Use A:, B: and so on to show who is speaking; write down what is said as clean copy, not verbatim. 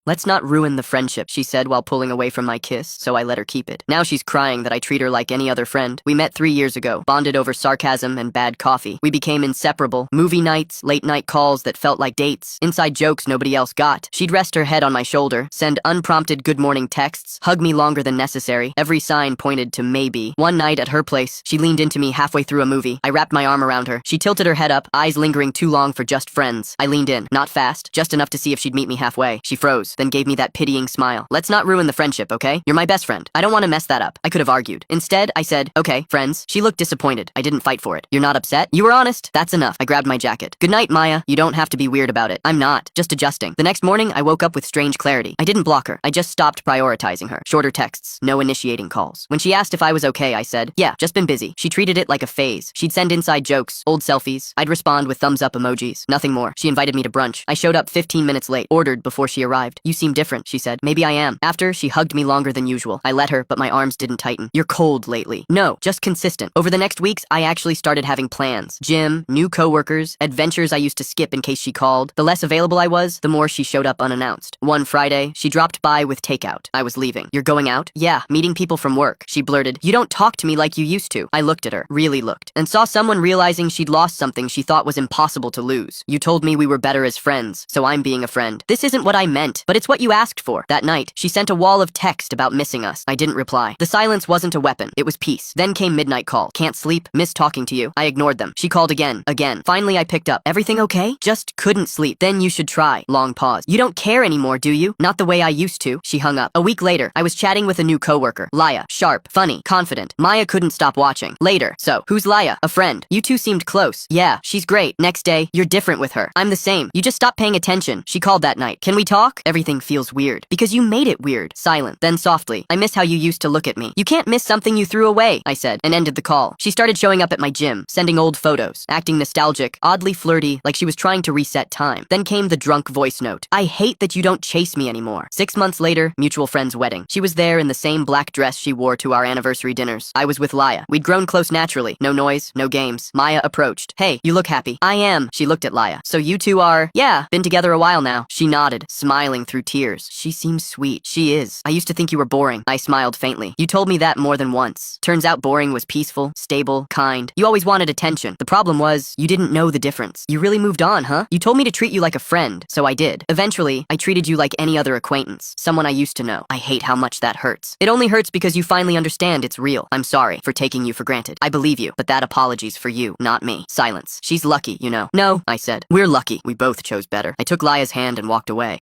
A: Let's not ruin the friendship, she said while pulling away from my kiss, so I let her keep it. Now she's crying that I treat her like any other friend. We met 3 years ago, bonded over sarcasm and bad coffee. We became inseparable. Movie nights, late-night calls that felt like dates, inside jokes nobody else got. She'd rest her head on my shoulder, send unprompted good morning texts, hug me longer than necessary. Every sign pointed to maybe. One night at her place, she leaned into me halfway through a movie. I wrapped my arm around her. She tilted her head up, eyes lingering too long for just friends. I leaned in, not fast, just enough to see if she'd meet me halfway. She froze, then gave me that pitying smile. Let's not ruin the friendship, okay? You're my best friend. I don't want to mess that up. I could have argued. Instead, I said, okay, friends. She looked disappointed. I didn't fight for it. You're not upset? You were honest? That's enough. I grabbed my jacket. Good night, Maya. You don't have to be weird about it. I'm not. Just adjusting. The next morning, I woke up with strange clarity. I didn't block her. I just stopped prioritizing her. Shorter texts. No initiating calls. When she asked if I was okay, I said, yeah, just been busy. She treated it like a phase. She'd send inside jokes, old selfies. I'd respond with thumbs up emojis. Nothing more. She invited me to brunch. I showed up 15 minutes late. Ordered before she arrived. You seem different, she said. Maybe I am. After, she hugged me longer than usual. I let her, but my arms didn't tighten. You're cold lately. No, just consistent. Over the next weeks, I actually started having plans. Gym, new coworkers, adventures I used to skip in case she called. The less available I was, the more she showed up unannounced. One Friday, she dropped by with takeout. I was leaving. You're going out? Yeah, meeting people from work. She blurted, you don't talk to me like you used to. I looked at her, really looked, and saw someone realizing she'd lost something she thought was impossible to lose. You told me we were better as friends, so I'm being a friend. This isn't what I meant, but it's what you asked for. That night, she sent a wall of text about missing us. I didn't reply. The silence wasn't a weapon. It was peace. Then came midnight call. Can't sleep. Miss talking to you. I ignored them. She called again. Finally, I picked up. Everything okay? Just couldn't sleep. Then you should try. Long pause. You don't care anymore, do you? Not the way I used to. She hung up. A week later, I was chatting with a new coworker. Laya. Sharp. Funny. Confident. Maya couldn't stop watching. Later. So, who's Laya? A friend. You two seemed close. Yeah, she's great. Next day, you're different with her. I'm the same. You just stopped paying attention. She called that night. Can we talk? Everything feels weird. Because you made it weird. Silent. Then softly. I miss how you used to look at me. You can't miss something you threw away, I said, and ended the call. She started showing up at my gym, sending old photos, acting nostalgic, oddly flirty, like she was trying to reset time. Then came the drunk voice note. I hate that you don't chase me anymore. 6 months later, mutual friend's wedding. She was there in the same black dress she wore to our anniversary dinners. I was with Laya. We'd grown close naturally. No noise, no games. Maya approached. Hey, you look happy. I am. She looked at Laya. So you two are? Yeah, been together a while now. She nodded, smiling through tears. She seems sweet. She is. I used to think you were boring. I smiled faintly. You told me that more than once. Turns out boring was peaceful, stable, kind. You always wanted attention. The problem was, you didn't know the difference. You really moved on, huh? You told me to treat you like a friend, so I did. Eventually, I treated you like any other acquaintance. Someone I used to know. I hate how much that hurts. It only hurts because you finally understand it's real. I'm sorry for taking you for granted. I believe you, but that apology's for you, not me. Silence. She's lucky, you know. No, I said. We're lucky. We both chose better. I took Laya's hand and walked away.